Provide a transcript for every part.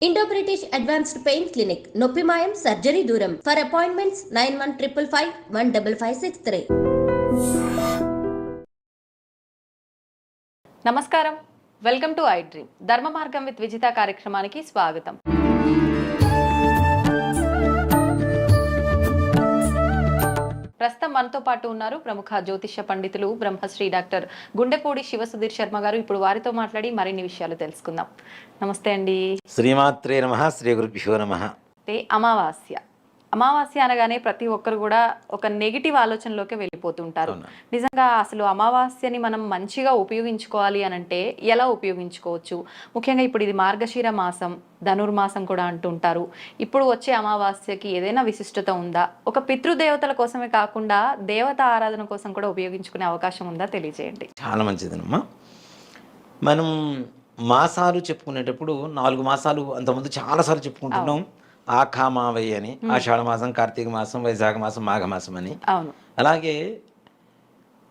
Indo British advanced pain clinic నొప్పి మాయం surgery దూరం ఫర్ అపాయింట్మెంట్స్ 9155515563. నమస్కారం, వెల్కమ్ టు ఐ డ్రీమ్. ధర్మ మార్గం విత్ విజిత కార్యక్రమానికి స్వాగతం. ప్రస్తుతం మనతో పాటు ఉన్నారు ప్రముఖ జ్యోతిష్య పండితులు బ్రహ్మశ్రీ డాక్టర్ గుండెపూడి శివసుధీర్ శర్మ గారు. ఇప్పుడు వారితో మాట్లాడి మరిన్ని విషయాలు తెలుసుకుందాం. నమస్తే అండి. శ్రీమాత్రే నమః. శ్రీ గురుభ్యో నమః. అమావాస్య అనగానే ప్రతి ఒక్కరు కూడా ఒక నెగిటివ్ ఆలోచనలోకి వెళ్ళిపోతుంటారు. నిజంగా అసలు అమావాస్యని మనం మంచిగా ఉపయోగించుకోవాలి అని అంటే ఎలా ఉపయోగించుకోవచ్చు? ముఖ్యంగా ఇప్పుడు ఇది మార్గశిర మాసం, ధనుర్మాసం కూడా అంటుంటారు. ఇప్పుడు వచ్చే అమావాస్యకి ఏదైనా విశిష్టత ఉందా? ఒక పితృదేవతల కోసమే కాకుండా దేవత ఆరాధన కోసం కూడా ఉపయోగించుకునే అవకాశం ఉందా? తెలియజేయండి. చాలా మంచిదనమ్మా. మనం మాసాలు చెప్పుకునేటప్పుడు 4 మాసాలు అంతకుముందు చాలాసార్లు చెప్పుకుంటున్నాం. ఆఖామావయ్య అని, ఆషాఢ మాసం, కార్తీక మాసం, వైశాఖ మాసం, మాఘమాసం అని. అలాగే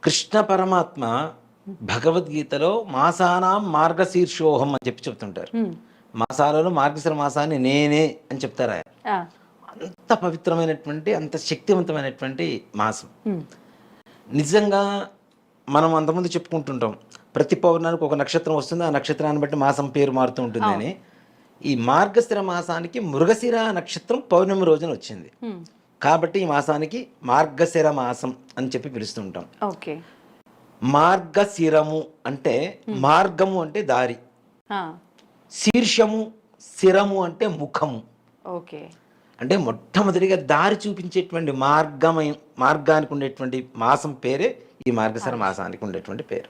కృష్ణ పరమాత్మ భగవద్గీతలో మాసానాం మార్గశీర్షోహం అని చెప్తుంటారు. మాసాలలో మార్గశిర మాసాన్ని నేనే అని చెప్తారు ఆయన. అంత పవిత్రమైనటువంటి, అంత శక్తివంతమైనటువంటి మాసం. నిజంగా మనం అంతకుముందు చెప్పుకుంటుంటాం, ప్రతి పౌర్ణానికి ఒక నక్షత్రం వస్తుంది, ఆ నక్షత్రాన్ని బట్టి మాసం పేరు మారుతూ ఉంటుంది అని. ఈ మార్గశిర మాసానికి మృగశిర నక్షత్రం పౌర్ణమి రోజున వచ్చింది కాబట్టి ఈ మాసానికి మార్గశిర మాసం అని చెప్పి పిలుస్తుంటాం. మార్గశిరము అంటే మార్గము అంటే దారి, శీర్షము శిరము అంటే ముఖము. అంటే మొట్టమొదటిగా దారి చూపించేటువంటి మార్గానికి ఉండేటువంటి మాసం పేరే ఈ మార్గశిర మాసానికి ఉండేటువంటి పేరు.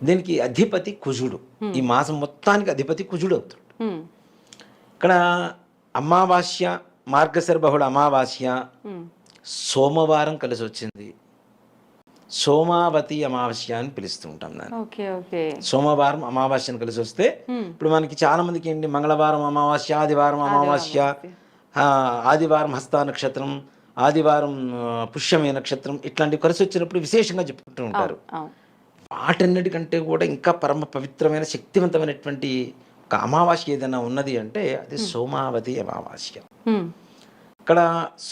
దీనికి అధిపతి కుజుడు. ఈ మాసం మొత్తానికి అధిపతి కుజుడు అవుతాడు. ఇక్కడ అమావాస్య, మార్గశిర బహుళ అమావాస్య సోమవారం కలిసి వచ్చింది. సోమావతి అమావాస్య అని పిలుస్తూ ఉంటాం దాన్ని. సోమవారం అమావాస్యను కలిసి వస్తే ఇప్పుడు మనకి చాలా మందికి ఏంటి, మంగళవారం అమావాస్య, ఆదివారం అమావాస్య, ఆదివారం హస్త నక్షత్రం, ఆదివారం పుష్యమే నక్షత్రం, ఇట్లాంటివి కలిసి వచ్చినప్పుడు విశేషంగా చెప్పుకుంటూ ఉంటారు. వాటన్నిటికంటే కూడా ఇంకా పరమ పవిత్రమైన శక్తివంతమైనటువంటి ఒక అమావాస్య ఏదైనా ఉన్నది అంటే అది సోమావతి అమావాస్య. ఇక్కడ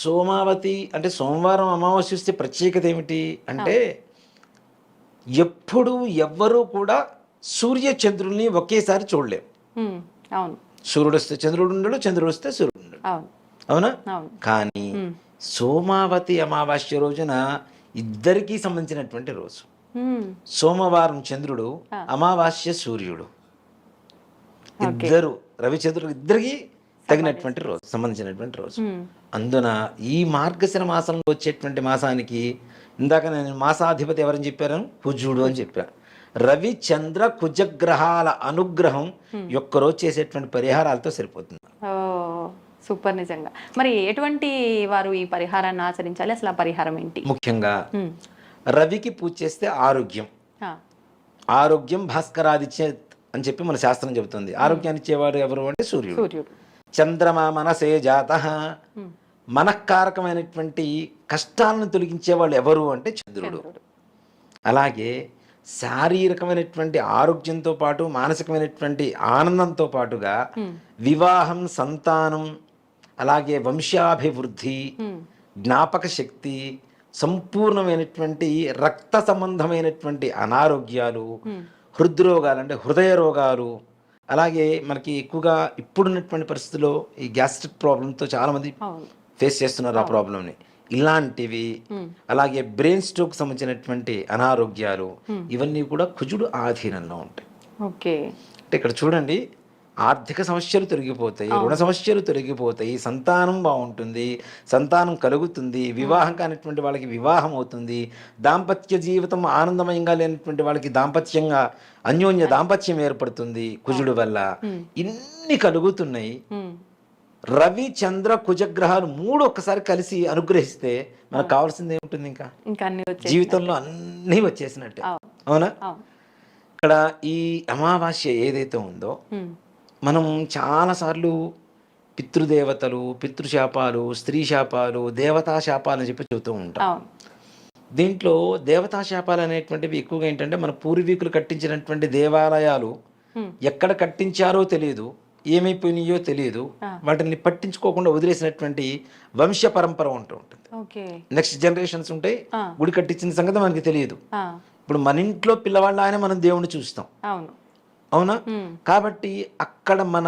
సోమావతి అంటే సోమవారం అమావాస్య వస్తే ప్రత్యేకత ఏమిటి అంటే, ఎప్పుడు ఎవ్వరూ కూడా సూర్య చంద్రుల్ని ఒకేసారి చూడలేము. సూర్యుడు వస్తే చంద్రుడు ఉండడు, చంద్రుడు వస్తే సూర్యుడు ఉండడు, అవునా? కానీ సోమావతి అమావాస్య రోజున ఇద్దరికీ సంబంధించినటువంటి రోజు. సోమవారం చంద్రుడు, అమావాస్య సూర్యుడు, ఇద్దరు రవిచంద్రుడు ఇద్దరికి తగినటువంటి రోజు, సంబంధించినటువంటి రోజు. అందున ఈ మార్గశిర మాసంలో వచ్చేటువంటి మాసానికి ఇందాక నేను మాసాధిపతి ఎవరని చెప్పాను, కుజుడు అని చెప్పాను. రవి చంద్ర కుజగ్రహాల అనుగ్రహం ఒక్క రోజు చేసేటువంటి పరిహారాలతో సరిపోతుంది. సూపర్. నిజంగా మరి ఎటువంటి వారు ఈ పరిహారాన్ని ఆచరించాలి? అసలు ఆ పరిహారం ఏంటి? ముఖ్యంగా రవికి పూజ చేస్తే ఆరోగ్యం, ఆరోగ్యం భాస్కరాదిత్య అని చెప్పి మన శాస్త్రం చెబుతుంది. ఆరోగ్యాన్ని ఇచ్చేవాడు ఎవరు అంటే సూర్యుడు. చంద్రమా మనసే జాత, మనఃకారకమైనటువంటి కష్టాలను తొలగించేవాళ్ళు ఎవరు అంటే చంద్రుడు. అలాగే శారీరకమైనటువంటి ఆరోగ్యంతో పాటు మానసికమైనటువంటి ఆనందంతో పాటుగా వివాహం, సంతానం, అలాగే వంశాభివృద్ధి, జ్ఞాపక శక్తి, సంపూర్ణమైనటువంటి రక్త సంబంధమైనటువంటి అనారోగ్యాలు, హృద్రోగాలు అంటే హృదయ రోగాలు, అలాగే మనకి ఎక్కువగా ఇప్పుడున్నటువంటి పరిస్థితుల్లో ఈ గ్యాస్ట్రిక్ ప్రాబ్లంతో చాలామంది ఫేస్ చేస్తున్నారు ఆ ప్రాబ్లంని. ఇలాంటివి, అలాగే బ్రెయిన్ స్ట్రోక్ సంబంధించినటువంటి అనారోగ్యాలు, ఇవన్నీ కూడా కుజుడు ఆధీనంలో ఉంటాయి. అంటే ఇక్కడ చూడండి, ఆర్థిక సమస్యలు తొలగిపోతాయి, రుణ సమస్యలు తొలగిపోతాయి, సంతానం బాగుంటుంది, సంతానం కలుగుతుంది, వివాహం కానిటువంటి వాళ్ళకి వివాహం అవుతుంది, దాంపత్య జీవితం ఆనందమయంగా లేనటువంటి వాళ్ళకి అన్యోన్య దాంపత్యం ఏర్పడుతుంది కుజుడు వల్ల. ఇన్ని కలుగుతున్నాయి. రవి చంద్ర కుజగ్రహాలు 3 ఒక్కసారి కలిసి అనుగ్రహిస్తే మనకు కావాల్సింది ఏముంటుంది? ఇంకా జీవితంలో అన్నీ వచ్చేసినట్టే, అవునా? ఇక్కడ ఈ అమావాస్య ఏదైతే ఉందో, మనం చాలాసార్లు పితృదేవతలు, పితృశాపాలు, స్త్రీ శాపాలు, దేవతా శాపాలు అని చెప్పి చెబుతూ ఉంటాం. దీంట్లో దేవతా శాపాలు అనేటువంటివి ఎక్కువగా ఏంటంటే, మన పూర్వీకులు కట్టించినటువంటి దేవాలయాలు ఎక్కడ కట్టించారో తెలియదు, ఏమైపోయినాయో తెలియదు, వాటిని పట్టించుకోకుండా వదిలేసినటువంటి వంశ పరంపర ఉంటూ ఉంటుంది. ఓకే. నెక్స్ట్ జనరేషన్స్ ఉంటాయి, గుడి కట్టించిన సంగతి మనకి తెలియదు. ఇప్పుడు మన ఇంట్లో పిల్లవాళ్ళ ఆయన మనం దేవుణ్ణి చూస్తాం, అవును అవునా? కాబట్టి అక్కడ మన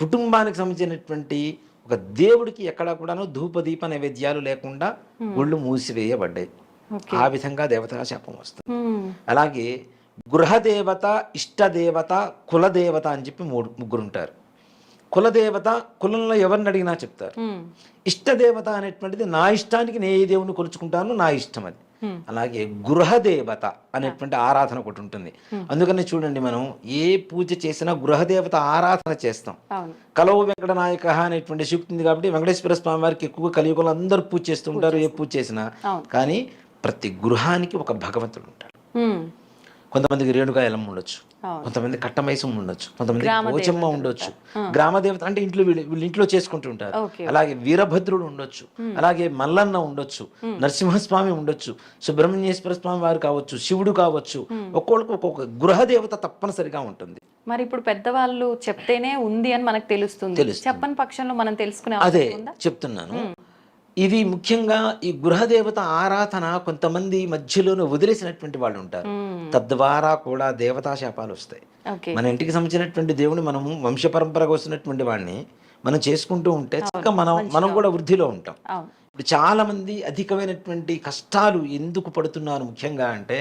కుటుంబానికి సంబంధించినటువంటి ఒక దేవుడికి ఎక్కడా కూడాను ధూపదీప నైవేద్యాలు లేకుండా గుళ్ళు మూసివేయబడ్డాయి. ఆ విధంగా దేవతా శాపం వస్తుంది. అలాగే గృహదేవత, ఇష్టదేవత, కులదేవత అని చెప్పి ముగ్గురు ఉంటారు. కులదేవత కులంలో ఎవరిని అడిగినా చెప్తారు. ఇష్టదేవత అనేటువంటిది నా ఇష్టానికి నేను ఏ దేవుని కొలుచుకుంటాను, నా ఇష్టం అది. అలాగే గృహదేవత అనేటువంటి ఆరాధన ఒకటి ఉంటుంది. అందుకని చూడండి, మనం ఏ పూజ చేసినా గృహదేవత ఆరాధన చేస్తాం. కలవు వెంకట నాయక అనేటువంటి శక్తి ఉంది కాబట్టి వెంకటేశ్వర స్వామి వారికి ఎక్కువగా కలియుగంలో అందరూ పూజ చేస్తూ ఉంటారు, ఏ పూజ చేసినా. కానీ ప్రతి గృహానికి ఒక భగవంతుడు ఉంటాడు. కొంతమందికి రేణుగా ఎల్లమ్మ ఉండొచ్చు, కొంతమంది కట్టమైసం ఉండొచ్చు, కొంతమంది పోచమ్మ ఉండొచ్చు. గ్రామదేవత అంటే ఇంట్లో వీళ్ళు ఇంట్లో చేసుకుంటూ ఉంటారు. అలాగే వీరభద్రుడు ఉండొచ్చు, అలాగే మల్లన్న ఉండొచ్చు, నరసింహస్వామి ఉండొచ్చు, సుబ్రహ్మణ్యేశ్వర స్వామి వారు కావచ్చు, శివుడు కావచ్చు. ఒక్కొక్కరికి ఒక్కొక్క గృహదేవత తప్పనిసరిగా ఉంటుంది. మరి ఇప్పుడు పెద్దవాళ్ళు చెప్తేనే ఉంది అని మనకు తెలుస్తుంది, చెప్పని పక్షంలో మనం తెలుసుకునే అదే చెప్తున్నాను. ఇది ముఖ్యంగా ఈ గృహదేవత ఆరాధన కొంతమంది మధ్యలోనే వదిలేసినటువంటి వాళ్ళు ఉంటారు. తద్వారా కూడా దేవతా శాపాలు వస్తాయి. మన ఇంటికి సంబంధించినటువంటి దేవుని మనము వంశ పరంపరగా వస్తున్నటువంటి వాడిని మనం చేసుకుంటూ ఉంటే చక్కగా మనం కూడా వృద్ధిలో ఉంటాం. ఇప్పుడు చాలా మంది అధికమైనటువంటి కష్టాలు ఎందుకు పడుతున్నారు ముఖ్యంగా అంటే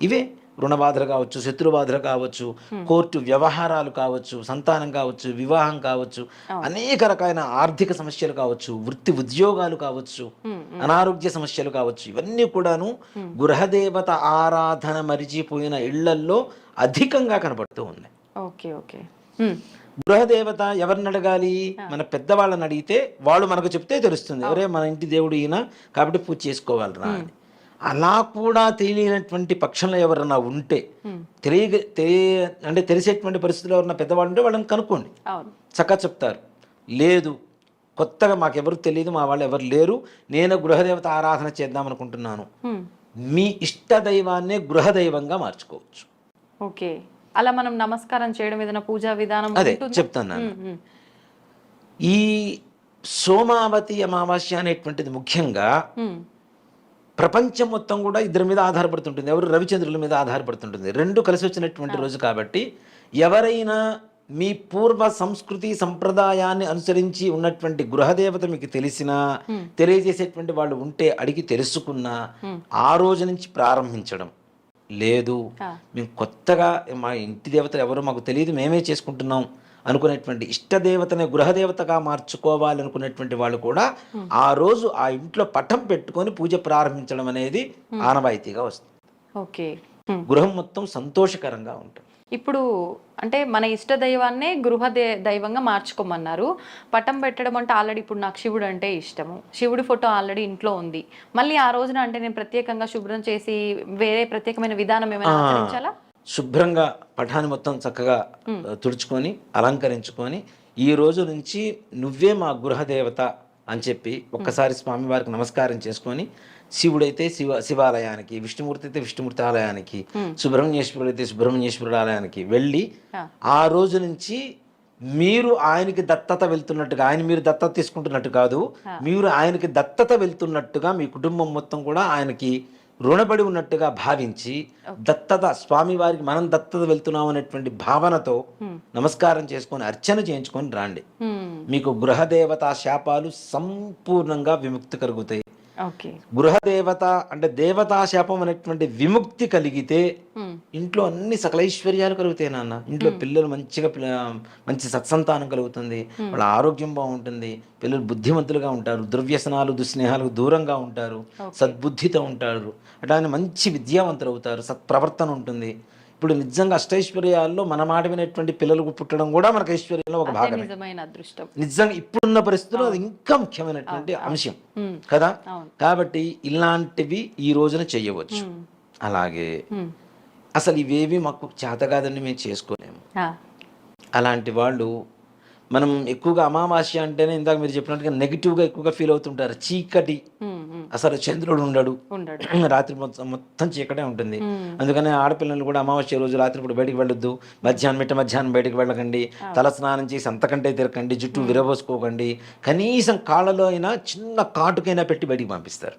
ఇవే రుణ బాధలు కావచ్చు, శత్రు బాధలు కావచ్చు, కోర్టు వ్యవహారాలు కావచ్చు, సంతానం కావచ్చు, వివాహం కావచ్చు, అనేక రకాలైన ఆర్థిక సమస్యలు కావచ్చు, వృత్తి ఉద్యోగాలు కావచ్చు, అనారోగ్య సమస్యలు కావచ్చు. ఇవన్నీ కూడాను గృహదేవత ఆరాధన మరిచిపోయిన ఇళ్లల్లో అధికంగా కనబడుతూ ఉన్నాయి. Okay okay. గృహదేవత ఎవరిని అడగాలి? మన పెద్దవాళ్ళని అడిగితే వాళ్ళు మనకు చెప్తే తెలుస్తుంది, ఎవరే మన ఇంటి దేవుడు ఈయన కాబట్టి పూజ చేసుకోవాలరా అని. అలా కూడా తెలియనటువంటి పక్షంలో ఎవరన్నా ఉంటే అంటే తెలిసేటువంటి పరిస్థితుల్లో ఎవరన్నా పెద్దవాళ్ళు ఉంటే వాళ్ళని కనుక్కోండి, చక్కగా చెప్తారు. లేదు కొత్తగా మాకెవరు తెలియదు, మా వాళ్ళు ఎవరు లేరు, నేను గృహదేవత ఆరాధన చేద్దాం అనుకుంటున్నాను, మీ ఇష్ట దైవాన్నే గృహదైవంగా మార్చుకోవచ్చు. ఓకే. అలా మనం నమస్కారం చేయడం ఏదైనా పూజా విధానం అదే చెప్తాను. ఈ సోమావతి అమావాస్య అనేటువంటిది ముఖ్యంగా ప్రపంచం మొత్తం కూడా ఇద్దరి మీద ఆధారపడుతుంటుంది. ఎవరు? రవిచంద్రుల మీద ఆధారపడుతుంటుంది. రెండు కలిసి వచ్చినటువంటి రోజు కాబట్టి ఎవరైనా మీ పూర్వ సంస్కృతి సంప్రదాయాన్ని అనుసరించి ఉన్నటువంటి గృహదేవత మీకు తెలిసినా తెలియజేసేటువంటి వాళ్ళు ఉంటే అడిగి తెలుసుకున్నా ఆ రోజు నుంచి ప్రారంభించడం. లేదు మేము కొత్తగా మా ఇంటి దేవత ఎవరో మాకు తెలియదు, మేమే చేసుకుంటున్నాం అనుకునేటువంటి ఇష్టదేవతనే గృహదేవతగా మార్చుకోవాలి అనుకునేటువంటి వాళ్ళు కూడా ఆ రోజు ఆ ఇంట్లో పటం పెట్టుకొని పూజ ప్రారంభించడం అనేది ఆనవాయితీగా వస్తుంది. ఓకే. గృహం మొత్తం సంతోషకరంగా ఉంటుంది. ఇప్పుడు అంటే మన ఇష్ట దైవాన్నే దైవంగా మార్చుకోమన్నారు. పటం పెట్టడం అంటే ఆల్రెడీ ఇప్పుడు నాకు శివుడు అంటే ఇష్టము, శివుడి ఫోటో ఆల్రెడీ ఇంట్లో ఉంది, మళ్ళీ ఆ రోజున అంటే నేను ప్రత్యేకంగా శుభ్రం చేసి వేరే ప్రత్యేకమైన విధానం ఏమైనా ఆచరించాలా? శుభ్రంగా పఠాన్ని మొత్తం చక్కగా తుడుచుకొని అలంకరించుకొని ఈ రోజు నుంచి నువ్వే మా గృహదేవత అని చెప్పి ఒక్కసారి స్వామివారికి నమస్కారం చేసుకొని, శివుడైతే శివాలయానికి, విష్ణుమూర్తి అయితే విష్ణుమూర్తి ఆలయానికి, సుబ్రహ్మణ్యేశ్వరుడు అయితే సుబ్రహ్మణ్యేశ్వరుడు ఆలయానికి వెళ్ళి ఆ రోజు నుంచి మీరు ఆయనకి దత్తత వెళ్తున్నట్టుగా, ఆయన మీరు దత్తత తీసుకుంటున్నట్టు కాదు, మీరు ఆయనకి దత్తత వెళ్తున్నట్టుగా మీ కుటుంబం మొత్తం కూడా ఆయనకి రుణపడి ఉన్నట్టుగా భావించి దత్తత స్వామివారికి మనం దత్తత వెళ్తున్నాం అనేటువంటి భావనతో నమస్కారం చేసుకొని అర్చన చేయించుకొని రాండి. మీకు గృహదేవత శాపాలు సంపూర్ణంగా విముక్తి కలుగుతాయి. గృహదేవత అంటే దేవతా శాపం అనేటువంటి విముక్తి కలిగితే ఇంట్లో అన్ని సకలైశ్వర్యాలు కలుగుతాయి నాన్న. ఇంట్లో పిల్లలు మంచి సత్సంతానం కలుగుతుంది, వాళ్ళ ఆరోగ్యం బాగుంటుంది, పిల్లలు బుద్ధిమంతులుగా ఉంటారు, దుర్వ్యసనాలు దుస్నేహాలకు దూరంగా ఉంటారు, సద్బుద్ధితో ఉంటారు, అట్లానే మంచి విద్యావంతులు అవుతారు, సత్ప్రవర్తన ఉంటుంది. ఇప్పుడు నిజంగా అష్టైశ్వర్యాల్లో మన మాట వినేటువంటి పిల్లలకు పుట్టడం కూడా మనకు ఐశ్వర్యంలో ఒక భాగమే. నిజంగా ఇప్పుడున్న పరిస్థితుల్లో అది ఇంకా ముఖ్యమైనటువంటి అంశం కదా. కాబట్టి ఇలాంటివి ఈ రోజున చెయ్యవచ్చు. అలాగే అసలు ఇవేవి మాకు చేత కాదని మేము చేసుకోలేము. అలాంటి వాళ్ళు మనం ఎక్కువగా అమావాస్య అంటేనే ఇందాక మీరు చెప్పినట్టుగా నెగిటివ్గా ఎక్కువగా ఫీల్ అవుతుంటారు. చీకటి అసలు చంద్రుడు ఉండడు, ఉండడు. రాత్రి మొత్తం చీకటే ఉంటుంది. అందుకని ఆడపిల్లలు కూడా అమావాస్య రోజు రాత్రిపూట బయటికి వెళ్ళొద్దు, మధ్యాహ్నం బయటికి వెళ్ళకండి, తల స్నానం చేసి అంతకంటే తిరగండి, జుట్టు విరబోసుకోకండి, కనీసం కాళ్ళలో అయినా చిన్న కాటుకైనా పెట్టి బయటికి పంపిస్తారు.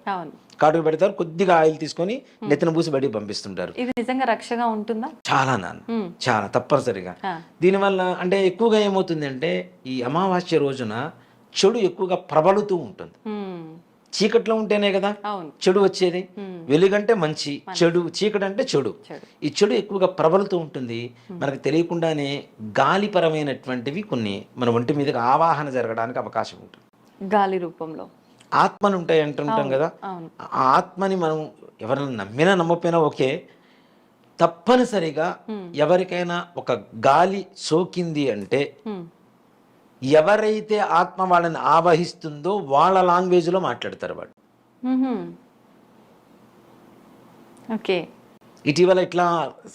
కాటుకు పెడతారు, కొద్దిగా ఆయిల్ తీసుకొని నెత్తిన పూసి బయటికి పంపిస్తుంటారు. ఇది నిజంగా రక్షగా ఉంటుందా? చాలా చాలా తప్పనిసరిగా. దీనివల్ల అంటే ఎక్కువగా ఏమవుతుంది అంటే ఈ అమావాస్య రోజున చెడు ఎక్కువగా ప్రబలుతూ ఉంటుంది. చీకట్లో ఉంటేనే కదా చెడు వచ్చేది. వెలుగంటే మంచి, చెడు చీకటి అంటే చెడు. ఈ చెడు ఎక్కువగా ప్రబలుతూ ఉంటుంది. మనకు తెలియకుండానే గాలిపరమైనటువంటివి కొన్ని మన ఒంటి మీదకి ఆవాహన జరగడానికి అవకాశం ఉంటుంది. గాలి రూపంలో ఆత్మలు ఉంటాయి అంటుంటాం కదా. ఆ ఆత్మని మనం ఎవరైనా నమ్మినా నమ్మపోయినా ఓకే, తప్పనిసరిగా ఎవరికైనా ఒక గాలి సోకింది అంటే ఎవరైతే ఆత్మ వాళ్ళని ఆవహిస్తుందో వాళ్ళ లాంగ్వేజ్లో మాట్లాడతారు వాళ్ళు. ఇటీవల ఇట్లా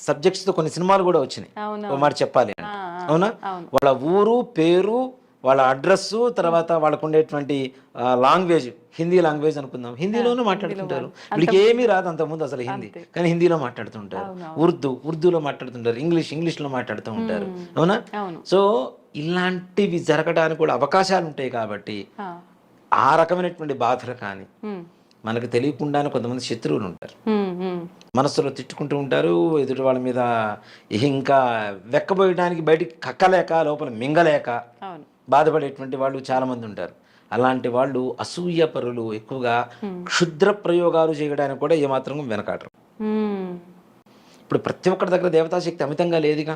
సబ్జెక్ట్స్తో కొన్ని సినిమాలు కూడా వచ్చినాయి. ఓ మాట చెప్పాలి అంటే అవునా, వాళ్ళ ఊరు పేరు, వాళ్ళ అడ్రస్సు, తర్వాత వాళ్ళకు ఉండేటువంటి లాంగ్వేజ్, హిందీ లాంగ్వేజ్ అనుకుందాం, హిందీలోనే మాట్లాడుతుంటారు. వీళ్ళకి ఏమీ రాదు అంతకుముందు అసలు హిందీ, కానీ హిందీలో మాట్లాడుతుంటారు. ఉర్దూలో మాట్లాడుతుంటారు, ఇంగ్లీష్లో మాట్లాడుతూ ఉంటారు. అవునా? సో ఇలాంటివి జరగడానికి కూడా అవకాశాలు ఉంటాయి. కాబట్టి ఆ రకమైనటువంటి బాధలు కానీ మనకు తెలియకుండానే కొంతమంది శత్రువులు ఉంటారు, మనసులో తిట్టుకుంటూ ఉంటారు, ఎదుటి వాళ్ళ మీద ఇంకా వెక్కబోయడానికి బయటికి కక్కలేక లోపల మింగలేక బాధపడేటువంటి వాళ్ళు చాలా మంది ఉంటారు. అలాంటి వాళ్ళు అసూయపరులు ఎక్కువగా క్షుద్ర ప్రయోగాలు చేయడానికి కూడా ఏమాత్రం వెనకాడరు. ఇప్పుడు ప్రతి ఒక్కరి దగ్గర దేవతాశక్తి అమితంగా లేదుగా.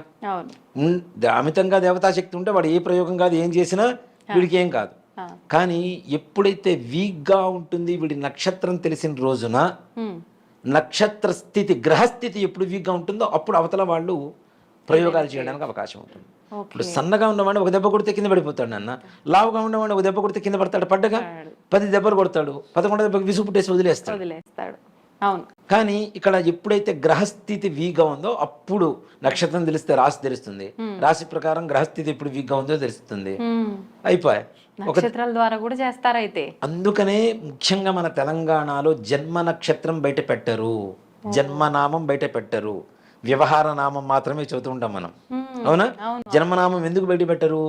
అమితంగా దేవతాశక్తి ఉంటే వాడు ఏ ప్రయోగం కాదు, ఏం చేసినా వీడికి ఏం కాదు. కానీ ఎప్పుడైతే వీక్గా ఉంటుంది, వీడి నక్షత్రం తెలిసిన రోజున నక్షత్ర స్థితి, గ్రహస్థితి ఎప్పుడు వీక్గా ఉంటుందో అప్పుడు అవతల వాళ్ళు ప్రయోగాలు చేయడానికి అవకాశం ఉంటుంది. ఇప్పుడు సన్నగా ఉన్నవాడిని ఒక దెబ్బ కొడితే కింద పడిపోతాడు నాన్న, లావుగా ఉన్నవాడిని ఒక దెబ్బ కొడితే కింద పడతాడు, పడ్డగా 10 దెబ్బలు కొడతాడు, 11 దెబ్బకి విసుగు పుట్టేసి వదిలేస్తాడు. కానీ ఇక్కడ ఎప్పుడైతే గ్రహస్థితి వీక్గా ఉందో అప్పుడు నక్షత్రం తెలిస్తే రాశి తెలుస్తుంది, రాశి ప్రకారం గ్రహస్థితి ఎప్పుడు వీక్గా ఉందో తెలుస్తుంది, అయిపోయి నక్షత్రాల ద్వారా కూడా చేస్తారు. అయితే అందుకనే ముఖ్యంగా మన తెలంగాణలో జన్మ నక్షత్రం బయట పెట్టరు, జన్మనామం బయట పెట్టరు, వ్యవహార నామం మాత్రమే చెబుతూ ఉంటాం మనం. అవునా? జన్మనామం ఎందుకు బయట పెట్టరు?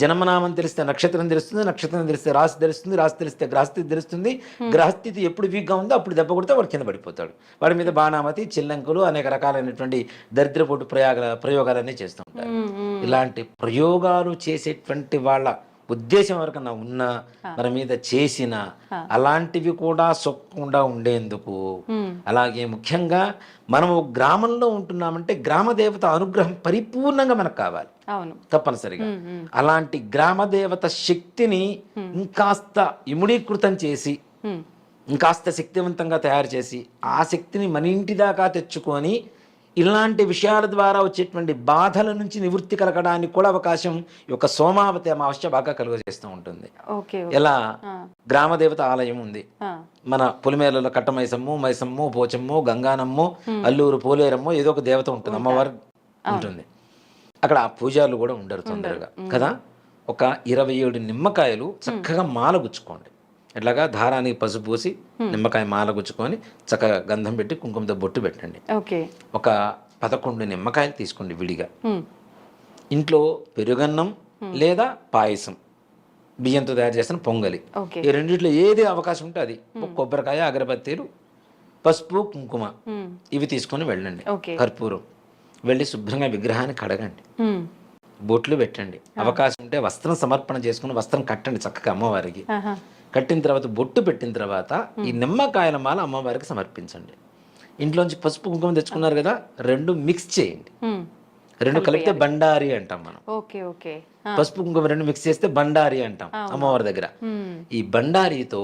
జన్మనామం తెలిస్తే నక్షత్రం తెలుస్తుంది, నక్షత్రం తెలిస్తే రాశి తెలుస్తుంది, రాశి తెలిస్తే గ్రహస్థితి తెలుస్తుంది. గ్రహస్థితి ఎప్పుడు వీక్గా ఉందో అప్పుడు దెబ్బ కొడితే వాడు కింద పడిపోతాడు. వాడి మీద బాణామతి, చిల్లంకులు, అనేక రకాలైనటువంటి దరిద్రపోటు ప్రయోగాలన్నీ చేస్తూ ఉంటారు. ఇలాంటి ప్రయోగాలు చేసేటువంటి వాళ్ళ ఉద్దేశం ఎవరికన్నా ఉన్నా, మన మీద చేసిన అలాంటివి కూడా సొక్కకుండా ఉండేందుకు, అలాగే ముఖ్యంగా మనము గ్రామంలో ఉంటున్నామంటే గ్రామ దేవత అనుగ్రహం పరిపూర్ణంగా మనకు కావాలి తప్పనిసరిగా. అలాంటి గ్రామ దేవత శక్తిని ఇంకాస్త ఇముడీకృతం చేసి, ఇంకాస్త శక్తివంతంగా తయారు చేసి, ఆ శక్తిని మన ఇంటి దాకా తెచ్చుకొని ఇలాంటి విషయాల ద్వారా వచ్చేటువంటి బాధల నుంచి నివృత్తి కలగడానికి కూడా అవకాశం ఈ యొక్క సోమావతి అమావాస్య బాగా కలుగజేస్తూ ఉంటుంది. ఎలా గ్రామదేవత ఆలయం ఉంది మన పొలిమేరలో, మైసమ్ము, పోచమ్ము, గంగానమ్ము, అల్లూరు, పోలేరమ్ము, ఏదో ఒక దేవత ఉంటుంది, అమ్మవారు ఉంటుంది. అక్కడ ఆ పూజారులు కూడా ఉండరు తొందరగా కదా. ఒక 27 నిమ్మకాయలు చక్కగా మాల గుచ్చుకోండి. ఎట్లాగా దారానికి పసుపు పూసి నిమ్మకాయ మాల గుచ్చుకొని చక్కగా గంధం పెట్టి కుంకుమతో బొట్టు పెట్టండి. ఒక 11 నిమ్మకాయలు తీసుకోండి విడిగా. ఇంట్లో పెరుగన్నం లేదా పాయసం, బియ్యంతో తయారు చేసిన పొంగలి, ఈ రెండిట్లో ఏది అవకాశం ఉంటే అది, కొబ్బరికాయ, అగరబత్తీలు, పసుపు, కుంకుమ ఇవి తీసుకొని వెళ్ళండి. కర్పూరం వెళ్ళి శుభ్రంగా విగ్రహాన్ని కడగండి, బొట్లు పెట్టండి. అవకాశం ఉంటే వస్త్రం సమర్పణ చేసుకుని వస్త్రం కట్టండి చక్కగా అమ్మవారికి. కట్టిన తర్వాత బొట్టు పెట్టిన తర్వాత ఈ నిమ్మకాయల మాల అమ్మవారికి సమర్పించండి. ఇంట్లోంచి పసుపు కుంకుమ తెచ్చుకున్నారు కదా, 2 మిక్స్ చేయండి. 2 కలిపితే బండారి అంటాం మనం. పసుపు కుంకుమ 2 మిక్స్ చేస్తే బండారి అంటాం అమ్మవారి దగ్గర. ఈ బండారితో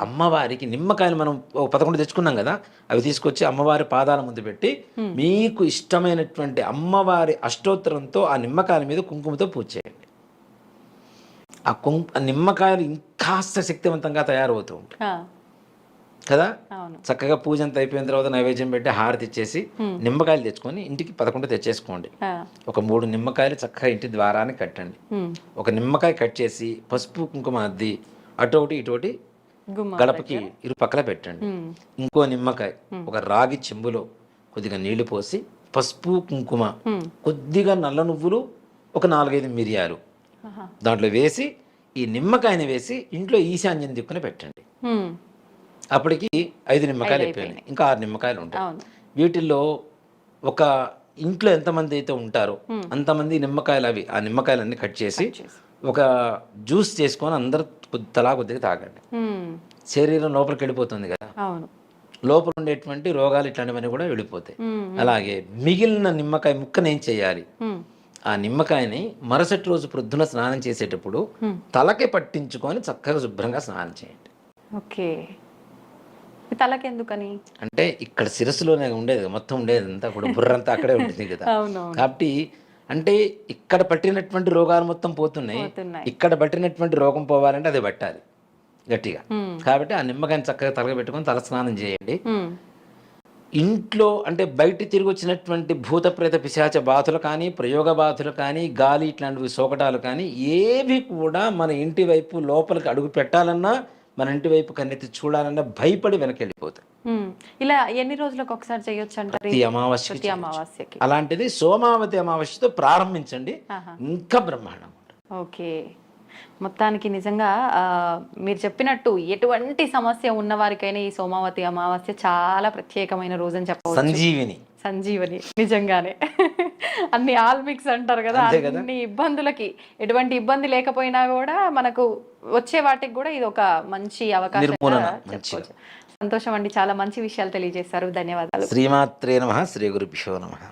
అమ్మవారికి నిమ్మకాయలు మనం 11 తెచ్చుకున్నాం కదా, అవి తీసుకొచ్చి అమ్మవారి పాదాల ముందు పెట్టి మీకు ఇష్టమైనటువంటి అమ్మవారి అష్టోత్తరంతో ఆ నిమ్మకాయల మీద కుంకుమతో పూజ చేయండి. ఆ నిమ్మకాయలు ఇంకాస్త శక్తివంతంగా తయారవుతూ ఉంటాయి కదా. చక్కగా పూజ అంతా అయిపోయిన తర్వాత నైవేద్యం పెట్టి హారతి ఇచ్చేసి నిమ్మకాయలు తెచ్చుకొని ఇంటికి 11 తెచ్చేసుకోండి. ఒక 3 నిమ్మకాయలు చక్కగా ఇంటి ద్వారాన్ని కట్టండి. ఒక నిమ్మకాయ కట్ చేసి పసుపు కుంకుమ అద్ది అటోటి ఇటోటి గుమ్మం గడపకి ఇరు పక్కల పెట్టండి. ఇంకో నిమ్మకాయ ఒక రాగి చెంబులో కొద్దిగా నీళ్లు పోసి పసుపు కుంకుమ కొద్దిగా నల్ల నువ్వులు ఒక 4-5 మిరియాలు దాంట్లో వేసి ఈ నిమ్మకాయని వేసి ఇంట్లో ఈశాన్యం దిక్కున పెట్టండి. అప్పటికి 5 నిమ్మకాయలు అయిపోయినాయి, ఇంకా 6 నిమ్మకాయలు ఉంటాయి. వీటిల్లో ఒక ఇంట్లో ఎంతమంది అయితే ఉంటారో అంతమంది నిమ్మకాయలు ఆ నిమ్మకాయలన్నీ కట్ చేసి ఒక జ్యూస్ చేసుకొని అందరూ తలా కొద్దిగా తాగండి. శరీరం లోపలికి వెళ్ళిపోతుంది కదా, లోపల ఉండేటువంటి రోగాలు ఇట్లాంటివన్నీ కూడా వెళ్ళిపోతాయి. అలాగే మిగిలిన నిమ్మకాయ ముక్కను ఏం చేయాలి, ఆ నిమ్మకాయని మరుసటి రోజు ప్రొద్దున స్నానం చేసేటప్పుడు తలకి పట్టించుకొని చక్కగా శుభ్రంగా స్నానం చేయండి. ఓకే, తలకెందుకని అంటే ఇక్కడ శిరస్సులోనే ఉండేది మొత్తం ఉండేది అంతా కూడా బుర్రంతా అక్కడే ఉంటుంది కదా. కాబట్టి అంటే ఇక్కడ పట్టినటువంటి రోగాలు మొత్తం పోతున్నాయి, ఇక్కడ పట్టినటువంటి రోగం పోవాలంటే అది పట్టాలి గట్టిగా. కాబట్టి ఆ నిమ్మకాయని చక్కగా తలగబెట్టుకొని తల స్నానం చేయండి. ఇంట్లో అంటే బయట తిరిగి వచ్చినటువంటి భూత ప్రేత పిశాచ బాధలు కానీ ప్రయోగ బాధలు కానీ గాలి ఇట్లాంటివి సోకటాలు కానీ ఏవి కూడా మన ఇంటి వైపు లోపలికి అడుగు పెట్టాలన్నా మన ఇంటి వైపు కన్నెత్తి చూడాలన్నా భయపడి వెనక్కి వెళ్ళిపోతాయి. ఇలా ఎన్ని రోజులకు ఒకసారి చేయొచ్చు అంటారు? ప్రతి అమావాస్యకి. అలాంటిది సోమావతి అమావాస్యతో ప్రారంభించండి, ఇంకా బ్రహ్మాండం. ఓకే, మొత్తానికి నిజంగా మీరు చెప్పినట్టు ఎటువంటి సమస్య ఉన్న వారికైనా ఈ సోమావతి అమావాస్య చాలా ప్రత్యేకమైన రోజు అని చెప్పవచ్చు. సంజీవని నిజంగానే. అన్ని ఆల్మిక్స్ అంటారు కదా, అన్ని ఇబ్బందులకి ఎటువంటి ఇబ్బంది లేకపోయినా కూడా మనకు వచ్చే వాటికి కూడా ఇది ఒక మంచి అవకాశం చెప్పుకోవచ్చు. సంతోషం అండి, చాలా మంచి విషయాలు తెలియజేశారు. ధన్యవాదాలు. శ్రీమాత్రే నమః. శ్రీ గురుభ్యో నమః.